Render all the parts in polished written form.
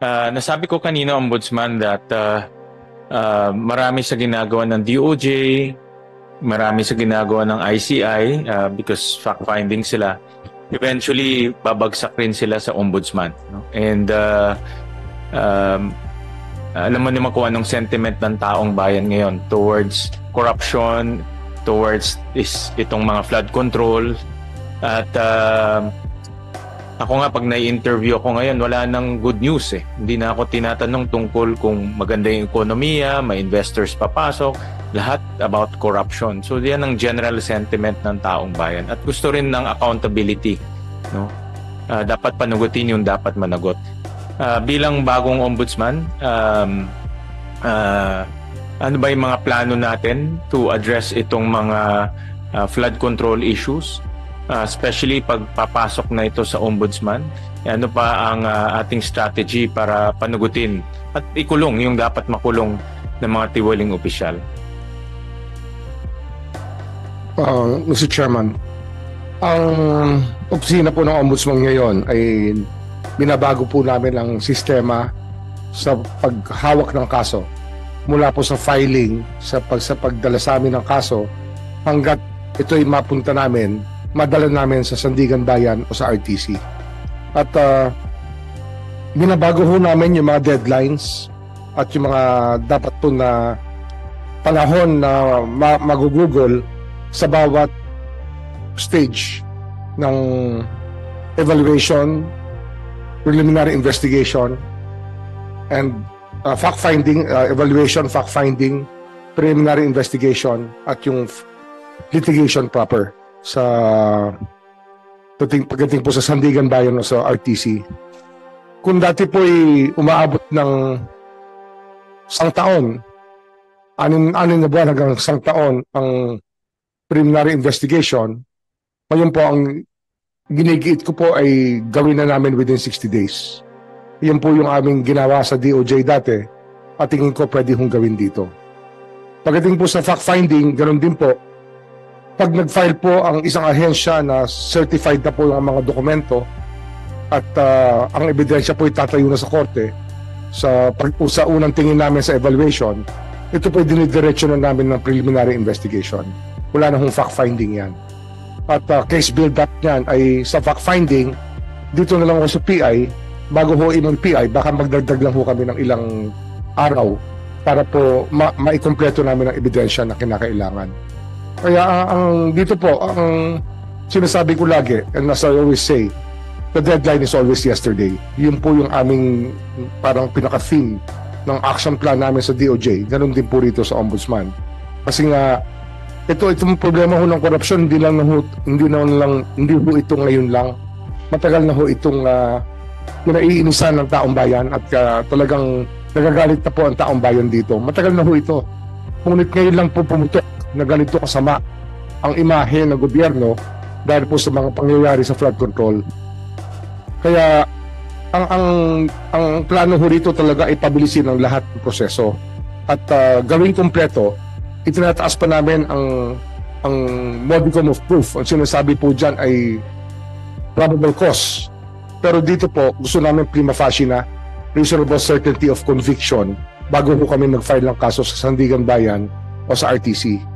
Nasabi ko kanina, Ombudsman, that marami sa ginagawa ng DOJ, marami sa ginagawa ng ICI because fact-finding sila. Eventually, babagsak rin sila sa Ombudsman. No? And alam mo naman kung anong sentiment ng taong bayan ngayon towards corruption, towards itong mga flood control. At ako nga, pag nai-interview ako ngayon, wala nang good news eh. Hindi na ako tinatanong tungkol kung maganda yung ekonomiya, may investors papasok, lahat about corruption. So yan ang general sentiment ng taong bayan. At gusto rin ng accountability. No? Dapat panagutin yung dapat managot. Bilang bagong ombudsman, ano ba yung mga plano natin to address itong mga flood control issues? Especially pagpapasok na ito sa ombudsman, ano pa ang ating strategy para panugutin at ikulong yung dapat makulong ng mga tiwaling opisyal? Mr. Chairman, ang opisina po ng ombudsman ngayon ay binabago po namin ang sistema sa paghawak ng kaso mula po sa filing, sa pagdala sa amin ng kaso hanggat ito'y mapunta namin, madala namin sa Sandigan Bayan o sa RTC. At binabago ho namin yung mga deadlines at yung mga dapat po na panahon na magugugol sa bawat stage ng evaluation, preliminary investigation, and fact-finding, evaluation, fact-finding, preliminary investigation, at yung litigation proper sa pagdating po sa Sandigan Bayan o sa RTC. Kung dati po ay umaabot ng 1 taon, 6 na buwan hanggang 1 taon ang preliminary investigation, ngayon po ang ginigiit ko po ay gawin na namin within 60 days. Yan po yung aming ginawa sa DOJ dati at tingin ko pwede hong gawin dito. Pagdating po sa fact-finding, ganoon din po. Pag nag-file po ang isang ahensya na certified na po yung mga dokumento at ang ebidensya po itatayo na sa korte sa unang tingin namin sa evaluation, ito po dinidiretso na namin ng preliminary investigation. Wala na hong fact-finding yan. At case build-up niyan ay sa fact-finding, dito na lang ako sa PI, bago ho imong PI, baka magdagdag lang ho kami ng ilang araw para po maikompleto namin ang ebidensya na kinakailangan. Kaya dito po, ang sinasabi ko lagi, and as I always say, the deadline is always yesterday. Yun po yung aming parang pinaka-theme ng action plan namin sa DOJ. Ganun din po rito sa Ombudsman. Kasi nga, itong problema ho ng korupsyon, hindi ho ito ngayon lang. Matagal na ho itong naiinisan ng taong bayan at talagang nagagalit na po ang taong bayan dito. Matagal na ho ito. Ngunit ngayon lang po pumutok na ganito kasama ang imahe ng gobyerno dahil po sa mga pangyayari sa flood control. Kaya ang plano ho rito talaga ay pabilisin ang lahat ng proseso at gawing kompleto. Itinataas pa namin ang modicum of proof. Ang sinasabi po dyan ay probable cause. Pero dito po gusto namin prima facie na reasonable certainty of conviction bago po kami mag-file ng kaso sa Sandigan Bayan o sa RTC.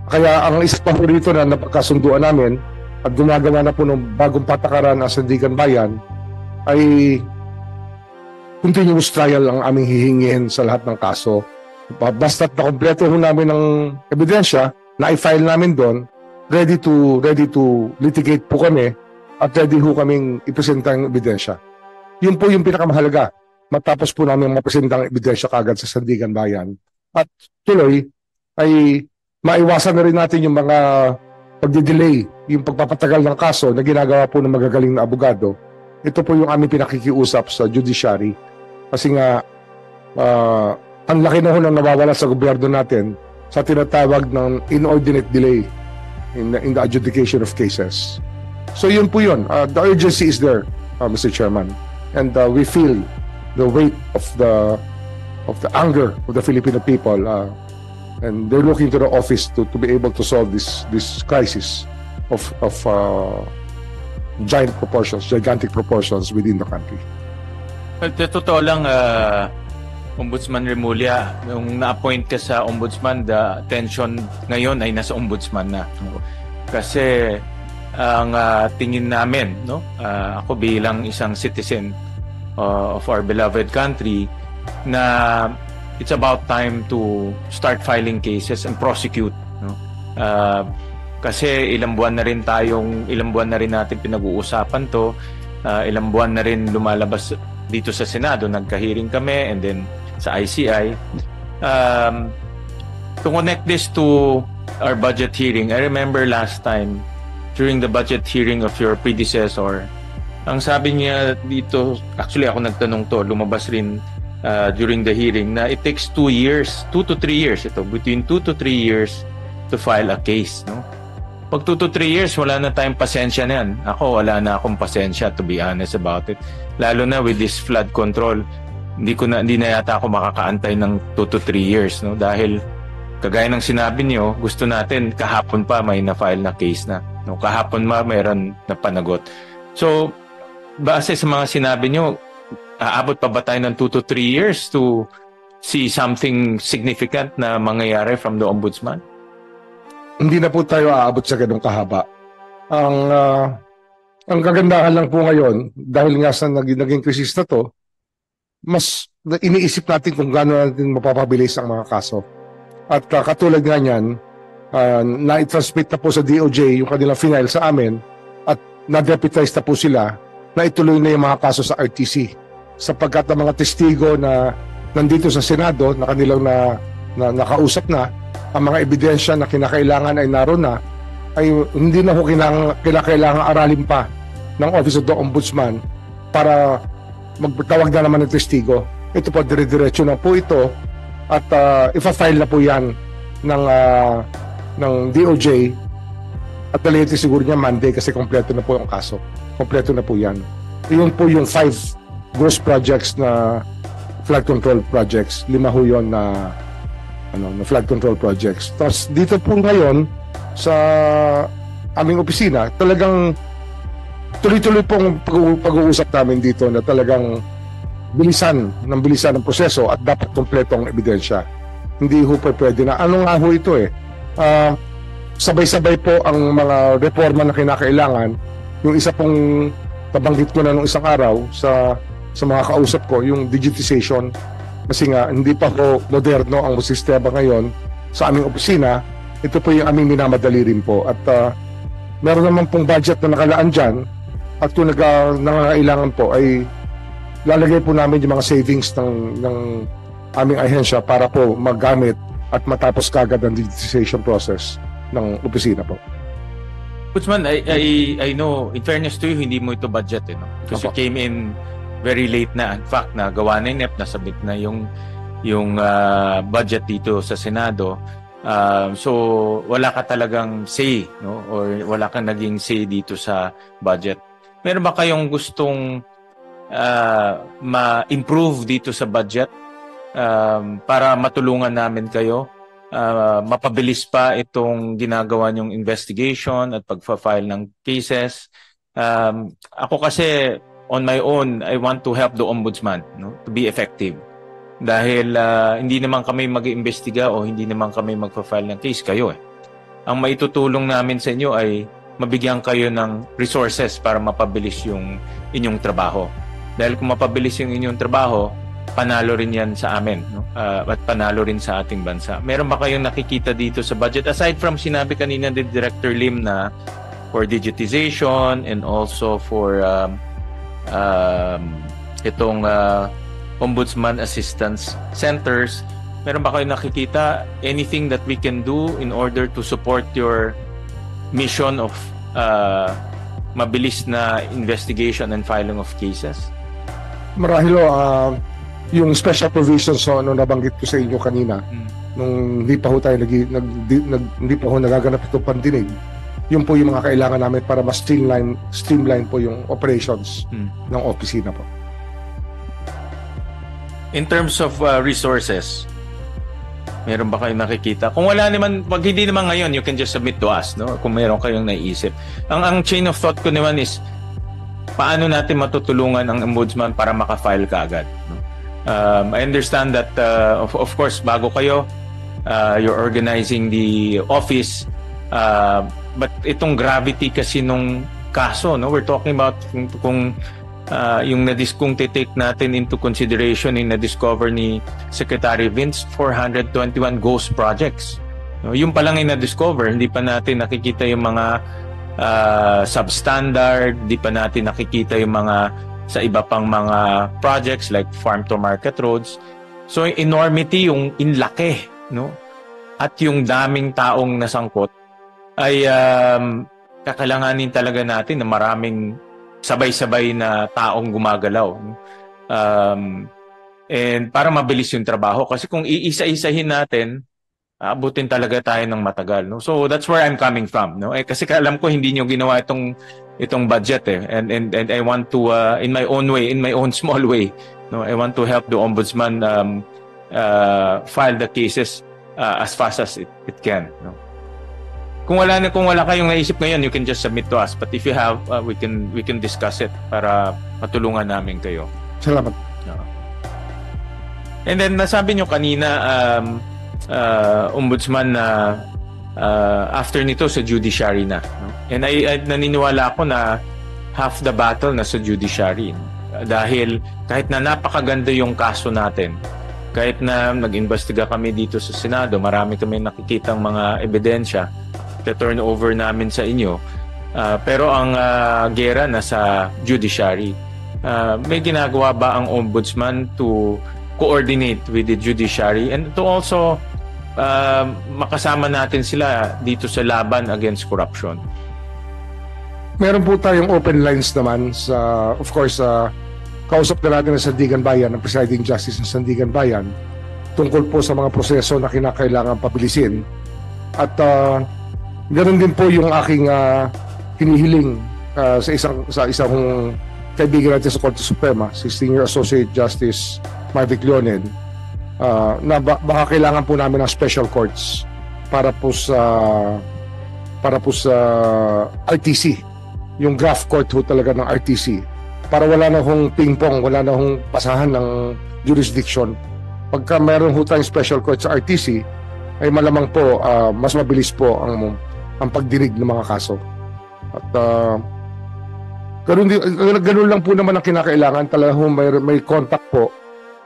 Kaya ang isa pa po rito na napagkasunduan namin at gumagawa na po ng bagong patakaran ng Sandigan Bayan ay continuous trial ang aming hihingin sa lahat ng kaso. Basta't nakompleto ho namin ng ebidensya na i-file namin doon, ready to litigate po kami at ready ho kaming ipresenta ang ebidensya. Yun po yung pinakamahalaga. Matapos po namin mapresenta ang ebidensya kagad sa Sandigan Bayan. At tuloy ay maiwasan na rin natin yung mga pagdidelay, yung pagpapatagal ng kaso na ginagawa po ng magagaling na abogado. Ito po yung aming pinakikiusap sa judiciary. Kasi nga, ang laki na ho nang nawawala sa gobyerno natin sa tinatawag ng inordinate delay in the adjudication of cases. So yun po yun. The urgency is there, Mr. Chairman. And we feel the weight of the anger of the Filipino people. And they're looking to the office to be able to solve this crisis of gigantic proportions within the country. Totoo lang, Ombudsman Remulla, nung na-appoint ka sa Ombudsman, the attention ngayon ay nasa Ombudsman na. Kasi ang tingin namin, no, ako bilang isang citizen of our beloved country, na it's about time to start filing cases and prosecute. No? Kasi ilang buwan na rin natin pinag-uusapan to, ilang buwan na rin lumalabas dito sa Senado, nagka-hearing kami, and then sa ICI. To connect this to our budget hearing, I remember last time, during the budget hearing of your predecessor, ang sabi niya dito, actually ako nagtanong to, lumabas rin during the hearing, na it takes 2 to 3 years, between 2 to 3 years to file a case. No? Pag 2 to 3 years, wala na tayong pasensya na yan. Ako, wala na akong pasensya, to be honest about it. Lalo na with this flood control, hindi na yata ako makakaantay ng 2 to 3 years, no? Dahil kagaya ng sinabi niyo, gusto natin kahapon pa may na-file na case na, no? Kahapon mayroon na panagot. So base sa mga sinabi niyo, aabot pa ba tayo ng 2 to 3 years to see something significant na mangyayari from the Ombudsman? Hindi na po tayo aabot sa ganung kahaba. Ang kagandahan lang po ngayon, dahil nga sa naging krisis na to, mas iniisip natin kung gaano natin mapapabilis ang mga kaso. At katulad nga niyan, na-transmit na po sa DOJ yung kanilang final sa amin at na-deputize na po sila na ituloy na yung mga kaso sa RTC. Sapagkat ang mga testigo na nandito sa Senado na kanilang nakausap na, ang mga ebidensya na kinakailangan ay naroon na, ay hindi na po kinakailangan aralin pa ng Office of the Ombudsman para magtawag na naman ng testigo. Ito po, dire-diretso na po ito at ifa-file na po yan ng DOJ at the latest siguro niya Monday kasi kompleto na po yung kaso. Kompleto na po yan. Iyon po yung 5 gross projects na flood control projects. 5 ho yun na flood control projects. Tapos dito po ngayon sa aming opisina, talagang tuloy-tuloy pong pag-uusap namin dito na talagang bilisan ng proseso at dapat kompleto ang ebidensya. Hindi ho pwede na. Ano nga ho ito eh? Sabay-sabay po ang mga reforma na kinakailangan. Yung isa pong nabanggit ko na nung isang araw sa mga kausap ko, yung digitization. Kasi nga, hindi pa po moderno ang sistema ngayon sa aming opisina. Ito po yung aming minamadali rin po. At meron naman pong budget na nakalaan dyan. At kung nangangailangan po ay lalagay po namin yung mga savings ng aming ahensya para po maggamit at matapos kagad ang digitization process ng opisina po. Ombudsman, I know, in fairness to you, hindi mo ito budget, no? Because you came in very late na. In fact, nagawa na yung NEP, nasabit na yung budget dito sa Senado. So, wala ka talagang say, no? Or wala kang naging say dito sa budget. Meron ba kayong gustong ma-improve dito sa budget para matulungan namin kayo? Mapabilis pa itong ginagawa niyong investigation at pagfa-file ng cases. Ako kasi, on my own, I want to help the Ombudsman, no, to be effective. Dahil hindi naman kami mag-iimbestiga o hindi naman kami magfa-file ng case, kayo eh. Ang maitutulong namin sa inyo ay mabigyan kayo ng resources para mapabilis yung inyong trabaho. Dahil kung mapabilis yung inyong trabaho, panalo rin yan sa amin, no? At panalo rin sa ating bansa. Meron ba kayong nakikita dito sa budget? Aside from sinabi kanina ni Director Lim na for digitization and also for itong Ombudsman Assistance Centers, meron ba kayong nakikita anything that we can do in order to support your mission of mabilis na investigation and filing of cases? Marahil yung special provisions nung nabanggit ko sa inyo kanina, nung hindi pa ho tayo hindi pa ho nagaganap itong pandinig, yun po yung mga kailangan namin para mas streamline po yung operations ng opisina po. In terms of resources, meron ba kayong nakikita? Kung wala naman, pag hindi naman ngayon, you can just submit to us, no? Kung meron kayong naiisip. Ang chain of thought ko naman is, paano natin matutulungan ang ombudsman para maka-file kaagad. No? I understand that of course bago kayo you're organizing the office, but itong gravity kasi nung kaso, no, we're talking about kung kung titake natin into consideration yung na-discover ni Secretary Vince, 421 ghost projects. No, yung pa lang yung na-discover, hindi pa natin nakikita yung mga substandard, hindi pa natin nakikita yung mga sa iba pang mga projects like farm to market roads. So enormity, yung inlaki, no? At yung daming taong nasangkot ay kakailanganin talaga natin na maraming sabay-sabay na taong gumagalaw. And para mabilis yung trabaho. Kasi kung iisa-isahin natin, abutin talaga tayo ng matagal. No? So that's where I'm coming from. No? Kasi alam ko hindi nyo ginawa itong budget. And I want to, in my own way, in my own small way, no? I want to help the Ombudsman file the cases as fast as it can. No? Kung wala kayong naisip ngayon, you can just submit to us. But if you have, we can discuss it para matulungan namin kayo. Salamat. And then nasabi nyo kanina, Ombudsman, na after nito sa judiciary na. No? And I naniniwala ako na half the battle na sa judiciary. Dahil kahit na napakaganda yung kaso natin, kahit na nag-imbestiga kami dito sa Senado, marami kami nakikitang mga ebidensya, turn over namin sa inyo. Pero ang gera na sa judiciary. May ginagawa ba ang Ombudsman to coordinate with the judiciary and to also makasama natin sila dito sa laban against corruption? Meron po tayong open lines naman sa, of course, kausap na natin ng Sandigan Bayan, ang Presiding Justice ng Sandigan Bayan, tungkol po sa mga proseso na kinakailangan pabilisin. At ganoon din po yung aking hinihiling sa isang kaibigan natin sa Korte Suprema, si Senior Associate Justice Marvic Leonen, na baka kailangan po namin ng special courts para po sa RTC, yung draft court ho talaga ng RTC, para wala na hong ping-pong, wala na hong pasahan ng jurisdiction. Pagka meron ho tayong special court sa RTC, ay malamang po mas mabilis po ang pagdinig ng mga kaso. At ganun lang po naman ang kinakailangan. Talagang may contact po,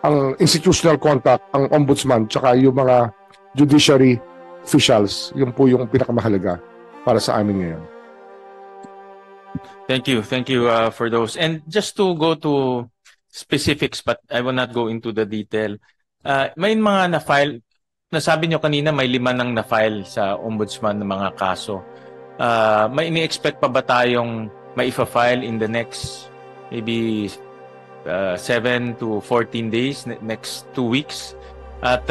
ang institutional contact, ang ombudsman, tsaka yung mga judiciary officials. Yun po yung pinakamahalaga para sa amin ngayon. Thank you for those. And just to go to specifics, but I will not go into the detail. May mga na-file. Nasabi nyo kanina may 5 nang na-file sa Ombudsman ng mga kaso. May ini-expect pa ba tayong maifa-file in the next maybe 7 to 14 days, next 2 weeks? At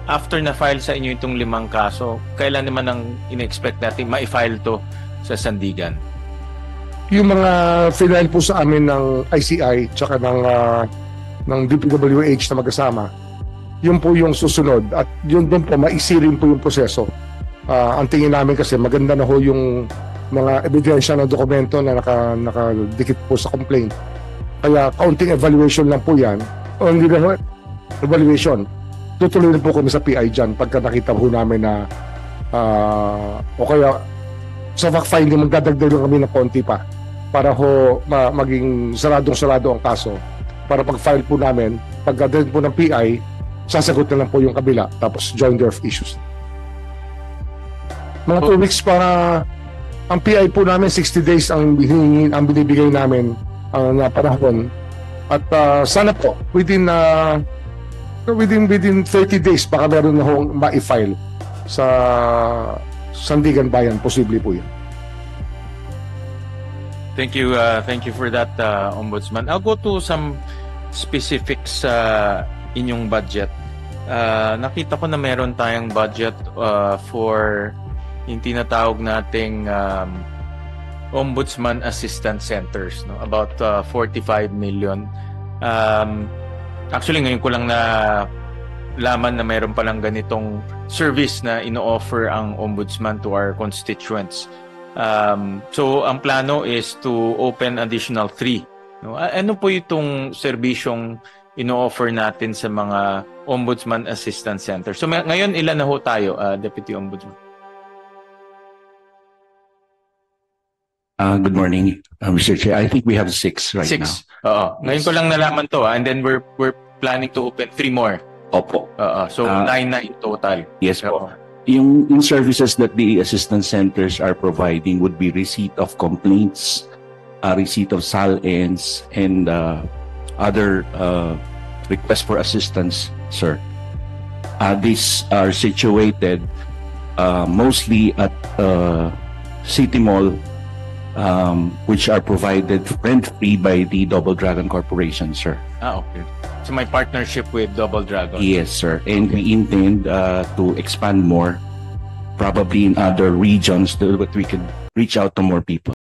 after na-file sa inyo itong 5 kaso, kailan naman ang ini-expect natin ma-file to sa Sandigan? Yung mga final po sa amin ng ICI tsaka ng DPWH na magkasama, yun po yung susunod at yun doon po maisirin po yung proseso. Ang tingin namin kasi maganda na ho yung mga ebidensya ng dokumento na nakadikit po sa complaint. Kaya kaunting evaluation lang po yan. O hindi na ho, evaluation. Tutuloy na po kami sa PI dyan pagka nakita po namin na o kaya sa fact finding magdadagdag lang kami ng konti pa para ho maging saradong-sarado ang kaso. Para pag-file po namin, pagdadagdag po ng PI, sasagot na lang po yung kabila, tapos joinder of issues. Mga 2 weeks para ang PI po namin, 60 days ang binibigay namin na panahon. At sana po, within 30 days, baka meron na hong ma-file sa Sandigan Bayan. Posible po yun. Thank you for that, Ombudsman. I'll go to some specifics inyong budget. Nakita ko na meron tayong budget for yung tinatawag nating Ombudsman Assistance Centers, no? About 45 million. Actually, ngayon ko lang na laman na meron palang ganitong service na ino-offer ang Ombudsman to our constituents. So ang plano is to open additional 3. No? Ano po itong serbisyong ino-offer natin sa mga Ombudsman Assistance Center? So ngayon ilan na ho tayo, Deputy Ombudsman? Good morning, Mr. Chair. I think we have 6 right 6. now. Oo. Ngayon ko lang nalaman to, and then we're planning to open 3 more. Opo. So 9 na in total. Yes po. Oo. Yung services that the assistance centers are providing would be receipt of complaints, receipt of SAL-ins, and other requests for assistance, sir. These are situated mostly at City Mall, which are provided rent-free by the Double Dragon Corporation, sir. Okay. So my partnership with Double Dragon. Yes, sir. And we intend to expand more, probably in other regions, so that we can reach out to more people.